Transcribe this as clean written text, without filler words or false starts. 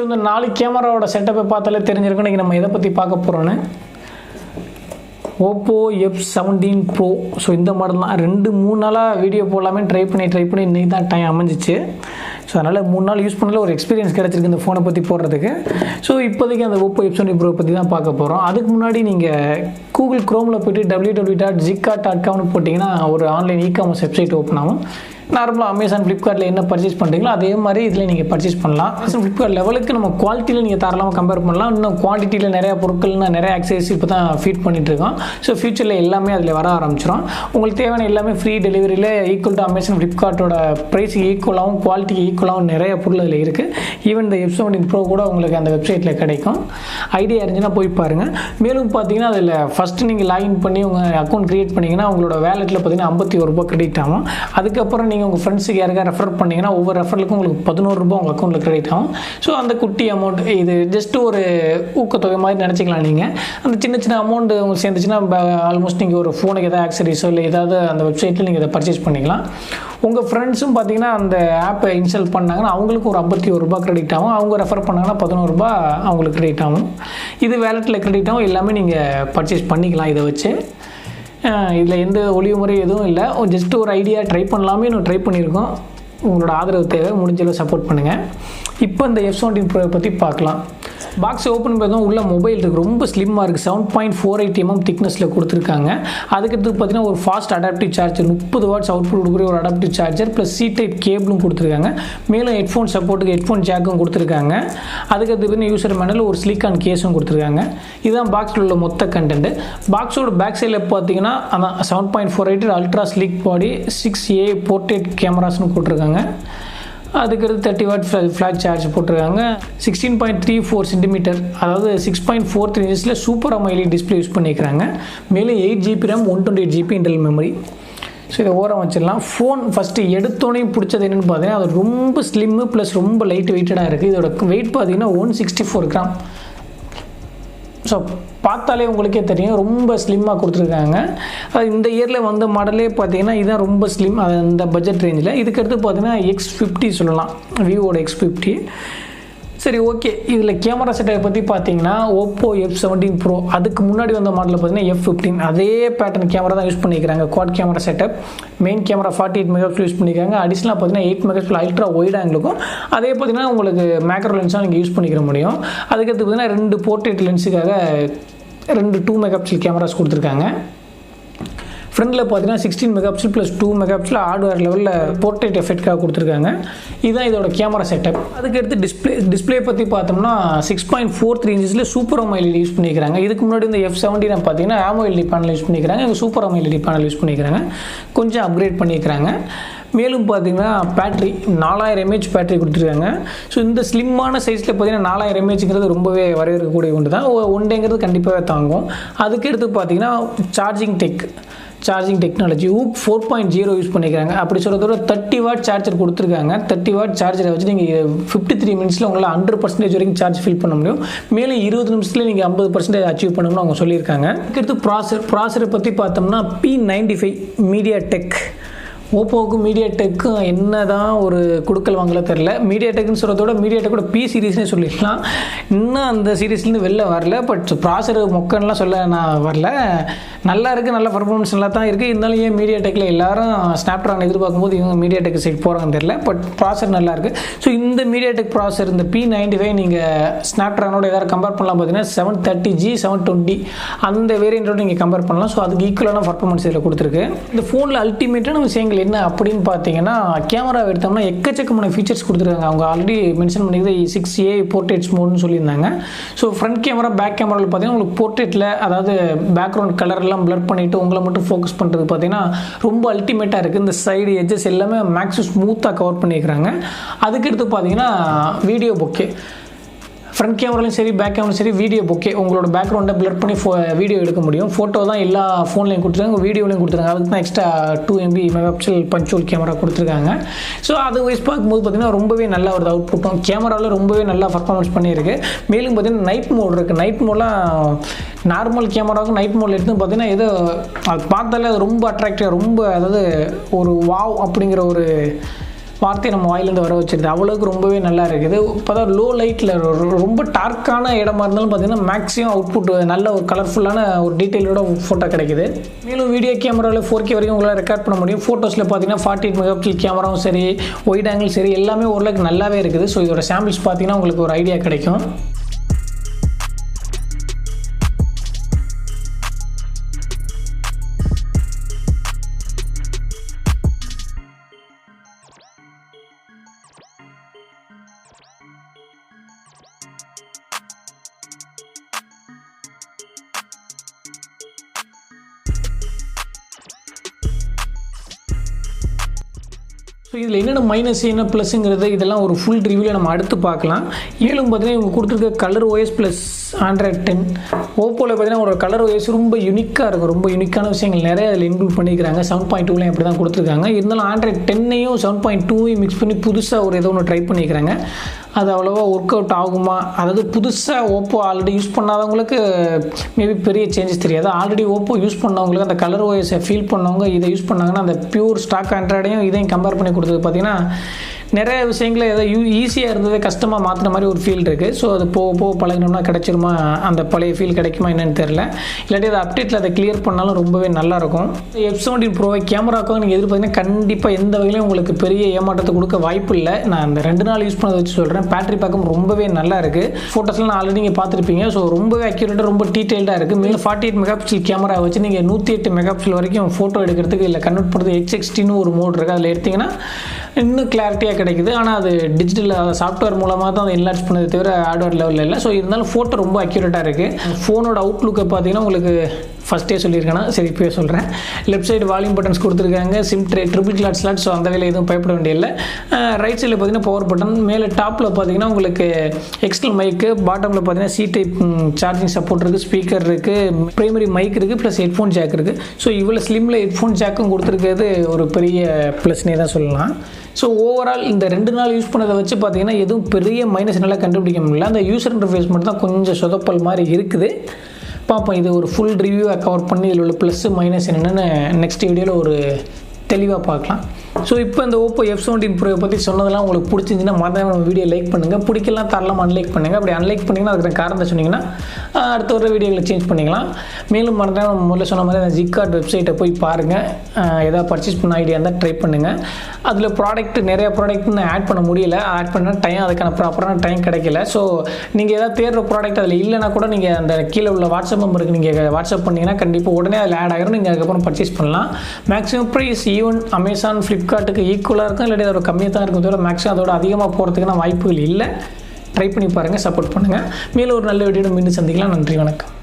So இந்த 4 கேமராவோட செட்டப்பை பார்த்தாலே தெரிஞ்சிருக்கும் இன்றைக்கி நம்ம எதை பற்றி பார்க்க போகிறோன்னு. Oppo F17 Pro. ஸோ இந்த மாடல் தான் 2-3 நாளாக வீடியோ போடலாமே ட்ரை பண்ணி இன்றைக்கி தான் டைம் அமைஞ்சிச்சு. ஸோ அதனால் 3 நாள் யூஸ் பண்ணல ஒரு எக்ஸ்பீரியன்ஸ் கிடச்சிருக்கு இந்த ஃபோனை பற்றி போடுறதுக்கு. ஸோ இப்போதைக்கு அந்த Oppo F17 Pro பற்றி தான் பார்க்க போகிறோம். அதுக்கு முன்னாடி நீங்கள் கூகுள் க்ரோமில் போய்ட்டு www.zika.com போட்டிங்கன்னா ஒரு ஆன்லைன் இ-காமர்ஸ் வெப்சைட் ஓப்பன் ஆகும். நார்மலாக அமேசான் ஃப்ளிப்கார்ட்டில் என்ன பர்ச்சேஸ் பண்ணுறீங்களோ அதே மாதிரி இதில் நீங்கள் பர்ச்சேஸ் பண்ணலாம். அமேசான் ஃப்ளிப்கார்ட் லெவலுக்கு நம்ம குவாலிட்டியில் நீங்கள் தாராளமாக கம்பேர் பண்ணலாம். இன்னும் குவான்டிட்டியில் நிறையா பொருட்கள்னா நிறைய ஆக்சசரிஸ் இப்போ தான் ஃபீட் பண்ணிகிட்ருக்கோம். ஸோ ஃபியூச்சரில் எல்லாமே அதில் வர ஆரம்பிச்சிடும். உங்களுக்கு தேவையான எல்லாமே ஃப்ரீ டெலிவரியில் ஈக்குவல் டு அமேசான் ஃப்ளிப்கார்ட்டோட ப்ரைஸுக்கு ஈக்குவலாகவும் குவாலிட்டிக்கு ஈக்குவலாகவும் நிறைய பொருள் அதில் இருக்குது. ஈவன் இந்த F17 Pro கூட உங்களுக்கு அந்த வெப்சைட்டில் கிடைக்கும். ஐடியா இருந்துச்சுன்னா போய் பாருங்கள். மேலும் பார்த்தீங்கன்னா அதில் ஃபஸ்ட்டு நீங்கள் லாகின் பண்ணி உங்கள் அக்கௌண்ட் க்ரியேட் பண்ணிங்கன்னா உங்களோட வேலெட்டில் பார்த்தீங்கன்னா 51 ரூபா கிரெடிட் ஆகும். அதுக்கப்புறம் நீங்கள் உங்கள் ஃப்ரெண்ட்ஸுக்கு யாருக்காக ரெஃபர் பண்ணிங்கன்னா ஒவ்வொரு ரெஃபருக்கும் உங்களுக்கு 11 ரூபா உங்கள் அக்கௌண்ட்டில் கிரெடிட் ஆகும். ஸோ அந்த குட்டி அமௌண்ட் இது ஜஸ்ட் ஒரு ஊக்கத்தொகை மாதிரி நினச்சிக்கலாம். நீங்கள் அந்த சின்ன அமௌண்ட் உங்களுக்கு சேர்ந்துச்சுன்னா ஆல்மோஸ்ட் நீங்கள் ஒரு ஃபோனுக்கு எதாவது ஆக்சரிஸோ இல்லை ஏதாவது அந்த வெப்சைட்டில் நீங்கள் இதை பர்ச்சேஸ் பண்ணிக்கலாம். உங்கள் ஃப்ரெண்ட்ஸும் பார்த்தீங்கன்னா அந்த ஆப்பை இன்ஸ்டால் பண்ணாங்கன்னா அவங்களுக்கு ஒரு 51 ரூபா கிரெடிட் ஆகும். அவங்க ரெஃபர் பண்ணாங்கன்னா 11 ரூபா அவங்களுக்கு கிரெடிட் ஆகும். இது வேலெட்டில் கிரெடிட் ஆகும். எல்லாமே நீங்கள் பர்ச்சேஸ் பண்ணிக்கலாம் இதை வச்சு. இதில் எந்த ஒளிவு முறை எதுவும் இல்லை. ஜஸ்ட் ஒரு ஐடியா ட்ரை பண்ணலாமே ட்ரை பண்ணியிருக்கோம். உங்களோட ஆதரவு தேவை, முடிஞ்சளவு சப்போர்ட் பண்ணுங்கள். இப்போ இந்த F17 Pro பற்றி பார்க்கலாம். பாக்ஸ் ஓப்பன் பண்ணதும் உள்ள மொபைல் இருக்குது. ரொம்ப ஸ்லிம்மாக இருக்குது. 7.48 mm திக்னஸில் கொடுத்துருக்காங்க. அதுக்கடுத்து பார்த்தீங்கன்னா ஒரு fast adaptive charger 30 watts output கொடுக்குற ஒரு adaptive charger plus C type கேபிளும் கொடுத்துருக்காங்க. மேலும் ஹெட்ஃபோன் சப்போர்ட்டுக்கு ஹெட்ஃபோன் ஜாக்கும் கொடுத்துருக்காங்க. அதுக்கடுத்து பார்த்தீங்கன்னா யூசர் மேனுவல் ஒரு சிலிக்கான் கேஸும் கொடுத்துருக்காங்க. இதுதான் பாக்ஸில் உள்ள மொத்த கண்டென்ட். பாக்ஸோட பேக் சைடில் பார்த்தீங்கன்னா அதான் 7.48 அல்ட்ரா ஸ்லிக் பாடி 6A போர்ட்ரேட் கேமராஸ்னு போட்டிருக்காங்க. அதுக்கடுத்து 30 வாட் ஃப்ளாஷ் சார்ஜ் போட்டிருக்காங்க. 16.34 சென்டிமீட்டர் அதாவது 6.43 இன்ச்சஸில் சூப்பர் AMOLED டிஸ்பிளே யூஸ் பண்ணிக்கிறாங்க. மேலும் 8GB RAM 128GB internal memory. So இதை ஓரம் வச்சிடலாம். ஃபோன் ஃபஸ்ட்டு எடுத்தோடனே பிடிச்சது என்னென்னு பார்த்தீங்கன்னா அது ரொம்ப ஸ்லிம்மு ப்ளஸ் ரொம்ப லைட் வெயிட்டடாக இருக்குது. இதோட வெயிட் பார்த்தீங்கன்னா 164 கிராம். ஸோ பார்த்தாலே உங்களுக்கே தெரியும் ரொம்ப ஸ்லிம்மாக கொடுத்துருக்காங்க. அது இந்த இயரில் வந்த மாடலே பார்த்தீங்கன்னா இதுதான் ரொம்ப ஸ்லிம் அது அந்த பட்ஜெட் ரேஞ்சில். இதுக்கடுத்து பார்த்தீங்கன்னா X50 சொல்லலாம், விவோட X50. சரி ஓகே. இதில் கேமரா செட்டை பற்றி பார்த்தீங்கன்னா Oppo F17 Pro அதுக்கு முன்னாடி வந்த மாடலில் பார்த்தீங்கன்னா F15 அதே பேட்டர்ன் கேமரா தான் யூஸ் பண்ணிக்கிறாங்க. Quad camera setup. Main camera 48 megapixel use பண்ணிக்கிறாங்க. அடிஷ்னலாக பார்த்தீங்கன்னா 8 மெகாபிக்சல் அல்ட்ரா ஒயிட் ஆங்கிளுக்கும் அதே பார்த்தீங்கன்னா உங்களுக்கு மேக்ரோ லென்ஸாக நீங்கள் யூஸ் பண்ணிக்கிற முடியும். அதுக்கடுத்து பார்த்தீங்கன்னா 2 போர்ட்ரேட் லென்ஸுக்காக 2 2 மெகாபிக்சல் கேமராஸ் கொடுத்துருக்காங்க. ஃப்ரண்டில் பார்த்தீங்கன்னா 16 மெகாபிக்சல் ப்ளஸ் 2 மெகாபிக்சல் ஹார்ட்வேர் லெவலில் போர்ட்ரேட் எஃபெக்ட்காக கொடுத்துருக்காங்க. இதுதான் இதோட கேமரா செட்டப். அதுக்கடுத்து டிஸ்பிளே பற்றி பார்த்தோம்னா 6.43 இன்ச்சஸில் சூப்பர் AMOLED யூஸ் பண்ணிக்கிறாங்க. இதுக்கு முன்னாடி இந்த F17 பார்த்தீங்கன்னா AMOLED பேனல் யூஸ் பண்ணிக்கிறாங்க. இங்கே சூப்பர் AMOLED பேனல் யூஸ் பண்ணிக்கிறாங்க. கொஞ்சம் அப்கிரேட் பண்ணிக்கிறாங்க. மேலும் பார்த்தீங்கன்னா பேட்ரி 4000 mAh பேட்ரி கொடுத்துருக்காங்க. ஸோ இந்த ஸ்லிம்மான சைஸில் பார்த்தீங்கன்னா 4000 mAhங்கிறது ரொம்பவே வரவேற்கக்கூடிய ஒன்று தான். 1 டேங்கிறது கண்டிப்பாகவே தாங்கும். அதுக்கடுத்து பார்த்தீங்கன்னா சார்ஜிங் டெக்னாலஜி VOOC 4.0 யூஸ் பண்ணிக்கிறாங்க. அப்படி சொல்கிறதோட 30 வாட் சார்ஜர் கொடுத்துருக்காங்க. 30 வாட் சார்ஜரை வச்சு நீங்கள் 53 மினிட்ஸில் உங்களால் 100% வரைக்கும் சார்ஜ் ஃபில் பண்ண முடியும். மேலும் 20 நிமிஷத்தில் நீங்கள் 50% அச்சீவ் பண்ணணும்னு அவங்க சொல்லியிருக்காங்க. அதுக்கடுத்து ப்ராசரை பற்றி பார்த்தோம்னா P95 மீடியாடெக். ஓப்போவுக்கும் மீடியாடெக்கும் என்ன தான் ஒரு கொடுக்கல் வாங்கல தெரில. மீடியாடெக்னு சொல்கிறதோட மீடியாடெக்கோட P சீரீஸ்னே சொல்லிடலாம். இன்னும் அந்த சீரீஸ்லேருந்து வெளில வரல. பட் ப்ராசர் மொக்கன்லாம் சொல்ல நான் வரல. நல்லா இருக்குது, நல்ல பர்ஃபார்மன்ஸ் நல்லா தான் இருக்குது. இருந்தாலும் ஏன் மீடியாடெக்கில் எல்லாரும் ஸ்னாப்ட்ராகன் எதிர்பார்க்கும்போது இவங்க மீடியாடெக் சைட் போகிறாங்கன்னு தெரியல. பட் ப்ராசர் நல்லா இருக்குது. ஸோ இந்த மீடியாடெக் ப்ராசர் இந்த P95 நீங்கள் ஸ்னாப்ட்ராகனோட எதாவது கம்பேர் பண்ணலாம். பார்த்தீங்கன்னா 730G 720 அந்த வேரியண்ட்டோட நீங்கள் கம்பேர் பண்ணலாம். ஸோ அதுக்கு ஈக்குவலான பர்ஃபார்மன்ஸ் இதில் கொடுத்துருக்கு. இந்த ஃபோனில் அல்டிமேட்டான விஷயங்கள் என்ன அப்படின்னு பார்த்தீங்கன்னா கேமரா எடுத்தோம்னா எக்கச்சக்கமான ஃபீச்சர்ஸ் கொடுத்துருக்காங்க. அவங்க ஆல்ரெடி மென்ஷன் பண்ணிக்கிறது 6A போர்ட்ரேட்ஸ் மோட்னு சொல்லியிருந்தாங்க. ஸோ ஃப்ரண்ட் கேமரா பேக் கேமராவில் பார்த்தீங்கன்னா உங்களுக்கு போர்ட்ரேட்டில் அதாவது பேக்ரவுண்ட் கலர்லாம் பிளர் பண்ணிவிட்டு உங்களை மட்டும் ஃபோக்கஸ் பண்ணுறது பார்த்தீங்கன்னா ரொம்ப அல்டிமேட்டாக இருக்குது. இந்த சைடு எட்ஜஸ் எல்லாமே மேக்ஸிமம் ஸ்மூத்தாக கவர் பண்ணியிருக்கிறாங்க. அதுக்கடுத்து பார்த்தீங்கன்னா வீடியோ பொக்கே ஃப்ரண்ட் கேமராலையும் சரி பேக் கேமராலும் சரி வீடியோ பொக்கே உங்களோட பேக்ரவுண்டை பிளர் பண்ணி வீடியோ எடுக்க முடியும். ஃபோட்டோ தான் எல்லா ஃபோன்லையும் கொடுத்துருக்காங்க, வீடியோலையும் கொடுத்துருக்காங்க. அதுக்கு தான் extra 2 MB megapixel punctual camera கொடுத்துருக்காங்க. ஸோ அது வைஸ் பார்க்கும்போது பார்த்தீங்கன்னா ரொம்பவே நல்ல ஒரு அவுட்புட்டும் கேமராவில் ரொம்பவே நல்லா பர்ஃபார்மன்ஸ் பண்ணியிருக்கு. மேலும் பார்த்தீங்கன்னா நைட் மோட் இருக்குது. நைட் மோட்லாம் நார்மல் கேமராவுக்கு நைட் மோடில் எடுத்து பார்த்தீங்கன்னா ஏதோ அது பார்த்தாலே அது ரொம்ப அட்ராக்டிவாக ரொம்ப அதாவது ஒரு வாவ் அப்படிங்கிற ஒரு வார்த்தையை நம்ம வாயிலேருந்து வர வச்சிருது. அவ்வளோக்கு ரொம்பவே நல்லா இருக்குது. இப்போ தான் லோ லைட்டில் ரொம்ப டார்க்கான இடமா இருந்தாலும் பார்த்தீங்கன்னா மேக்ஸிமம் அவுட்புட் நல்ல ஒரு கலர்ஃபுல்லான ஒரு டீட்டெயிலோட ஃபோட்டோ கிடைக்குது. மேலும் வீடியோ கேமராவில் 4K வரைக்கும் உங்களால் ரெக்கார்ட் பண்ண முடியும். ஃபோட்டோஸில் பார்த்தீங்கன்னா 48 மெகாபிக்சல் கேமராவும் சரி, ஒயிட் ஆங்கிள் சரி, எல்லாமே ஓரளவுக்கு நல்லாவே இருக்குது. ஸோ இதோட சாம்பிள்ஸ் பார்த்தீங்கன்னா உங்களுக்கு ஒரு ஐடியா கிடைக்கும். ஸோ இதில் என்னென்ன மைனஸ் என்ன ப்ளஸ்ங்கிறது இதெல்லாம் ஒரு ஃபுல் ரிவ்யூவில் நம்ம அடுத்து பார்க்கலாம். மேலும் பார்த்தீங்கன்னா இவங்க கொடுத்துருக்க கலர் OS ப்ளஸ் Android 10 ஓப்போவில் பார்த்தீங்கன்னா ஒரு கலர் OS ரொம்ப யூனிக்காக இருக்கும். ரொம்ப யூனிக்கான விஷயங்கள் நிறைய அதில் இன்க்ளூட் பண்ணிக்கிறாங்க. 7.2லையும் அப்படி தான் கொடுத்துருக்காங்க. இருந்தாலும் Android 10ஐயும் 7.2ஐயும் மிக்ஸ் பண்ணி புதுசாக ஒரு ஏதோ ஒன்று ட்ரை பண்ணிக்கிறாங்க. அது அவ்வளோவா ஒர்க் அவுட் ஆகுமா, அதாவது புதுசாக ஓப்போ ஆல்ரெடி யூஸ் பண்ணாதவங்களுக்கு மேபி பெரிய சேஞ்சஸ் தெரியாது. ஆல்ரெடி ஓப்போ யூஸ் பண்ணவங்களுக்கு அந்த கலர் OS ஃபீல் பண்ணவங்க இதை யூஸ் பண்ணாங்கன்னா அந்த பியூர் ஸ்டாக் ஆண்ட்ராய்டையும் இதையும் கம்பேர் பண்ணி கொடுத்தது பார்த்தீங்கன்னா நிறைய விஷயங்களை ஏதோ ஈஸியாக இருந்தது கஷ்டமாக மாற்றின மாதிரி ஒரு ஃபீல் இருக்குது. ஸோ அது போக போக பழகினோம்னா கிடைச்சிருமா, அந்த பழைய ஃபீல் கிடைக்குமா என்னன்னு தெரில. இல்லாட்டி அதை அப்டேட்டில் அதை கிளியர் பண்ணாலும் ரொம்பவே நல்லாயிருக்கும். F17 Pro கேமராவுக்காக நீங்கள் எதிர்பார்த்தீங்கன்னா கண்டிப்பாக எந்த வகையிலும் உங்களுக்கு பெரிய ஏமாற்றத்தை கொடுக்க வாய்ப்பு இல்லை. நான் அந்த 2 நாள் யூஸ் பண்ணதை வச்சு சொல்கிறேன். பேட்டரி பேக்கும் ரொம்பவே நல்லா இருக்குது. ஃபோட்டோஸ்லாம் ஆல்ரெடி நீங்கள் பார்த்துருப்பீங்க. ஸோ ரொம்பவே அக்யூரேட்டாக ரொம்ப டீட்டெயில்டாக இருக்குது. மேலும் 48 மெகாபிக்சல் கேமரா வச்சு நீங்கள் 108 மெகாபிக்சல் வரைக்கும் ஃபோட்டோ எடுக்கிறதுக்கு இல்லை கன்வெர்ட் பண்ணுறது H60 ஒரு மோட் இருக்குது. அதில் எடுத்திங்கன்னா இன்னும் கிளாரிட்டியாக கிடைக்குது. ஆனால் அது டிஜிட்டல் சாஃப்ட்வேர் மூலமாக தான் அதை என்லார்ஜ் பண்ணது தவிர ஹார்ட்வேர் லெவலில் இல்லை. ஸோ இருந்தாலும் ஃபோட்டோ ரொம்ப அக்யூரேட்டாக இருக்குது. ஃபோனோட அவுட்லுக்கை பார்த்தீங்கன்னா உங்களுக்கு ஃபஸ்ட்டே சொல்லியிருக்கேன்னா சரி இப்போயே சொல்கிறேன். லெஃப்ட் சைடு வால்யூம் பட்டன்ஸ் கொடுத்துருக்காங்க. சிம் ட்ரே ட்ரிபிள் கிளாட் ஸ்லாட். ஸோ அந்த வேலை எதுவும் பயப்பட வேண்டியதில்லை. ரைட் சைடில் பார்த்தீங்கன்னா பவர் பட்டன். மேலே டாப்பில் பார்த்தீங்கன்னா உங்களுக்கு எக்ஸ்டர்னல் மைக்கு. பாட்டமில் பார்த்தீங்கன்னா C டைப் சார்ஜிங் சப்போர்ட் இருக்குது. ஸ்பீக்கர் இருக்குது. ப்ரைமரி மைக் இருக்குது. ப்ளஸ் ஹெட்ஃபோன் ஜாக் இருக்குது. ஸோ இவ்வளோ ஸ்லிம்மில் ஹெட்ஃபோன் ஜாக்கும் கொடுத்துருக்கிறது ஒரு பெரிய ப்ளஸ்னே தான் சொல்லலாம். ஸோ ஓவரால் இந்த 2 நாள் யூஸ் பண்ணதை வச்சு பார்த்தீங்கன்னா எதுவும் பெரிய மைனஸ் நல்லா கண்டுபிடிக்க முடியல. அந்த யூசர் இன்டர்ஃபேஸ் மட்டும் தான் கொஞ்சம் சொதப்பல் மாதிரி இருக்குது. பார்ப்போம். இது ஒரு ஃபுல் ரிவ்யூவை கவர் பண்ணி இதில் உள்ள ப்ளஸ் மைனஸ் என்னென்னு நெக்ஸ்ட் வீடியோவில் ஒரு தெளிவாக பார்க்கலாம். ஸோ இப்போ இந்த Oppo F17 Pro பற்றி சொன்னதெல்லாம் உங்களுக்கு பிடிச்சிருந்துச்சுன்னா மறக்காம நம்ம வீடியோ லைக் பண்ணுங்கள். பிடிக்கலாம் தாராளமாக அன்லைக் பண்ணுங்கள். அப்படி அன்லைக் பண்ணிங்கன்னா அதுக்கு காரணத்தை சொன்னீங்கன்னா அடுத்த ஒரு வீடியோவில் சேஞ்ச் பண்ணிக்கலாம். மேலும் மறக்காம நம்ம முதல்ல சொன்ன மாதிரி அந்த ஜிகார்ட் வெப்சைட்டை போய் பாருங்கள். எதாவது பர்ச்சேஸ் பண்ண ஐடியா இருந்தால் ட்ரை பண்ணுங்கள். அதில் நிறைய ப்ராடக்ட் நான் ஆட் பண்ண முடியல. ஆட் பண்ண டைம் அதுக்கான ப்ராப்பரான டைம் கிடைக்கல. ஸோ நீங்கள் எதாவது தேடுற ப்ராடக்ட் அதில் இல்லைனா கூட நீங்கள் அந்த கீழே உள்ள வாட்ஸ்அப் நம்பருக்கு நீங்கள் வாட்ஸ்அப் பண்ணிங்கன்னா கண்டிப்பாக உடனே அதில் ஆட் ஆகிரும். நீங்கள் அதுக்கப்புறம் பர்ச்சேஸ் பண்ணலாம். மேக்ஸிமம் ப்ரைஸ் ஈவன் அமேசான் ஃப்ளிப்கார்ட்டுக்கு ஈக்குவலாக இருக்கும். இல்லாட்டி அதோட கம்மியாக தான் இருக்கும். தவிர மேக்ஸிமம் அதோட அதிகமாக போகிறதுக்கான வாய்ப்புகள் இல்லை. ட்ரை பண்ணி பாருங்கள். சப்போர்ட் பண்ணுங்கள். மேலும் ஒரு நல்ல வீடியோ மீண்டும் சந்திக்கலாம். நன்றி, வணக்கம்.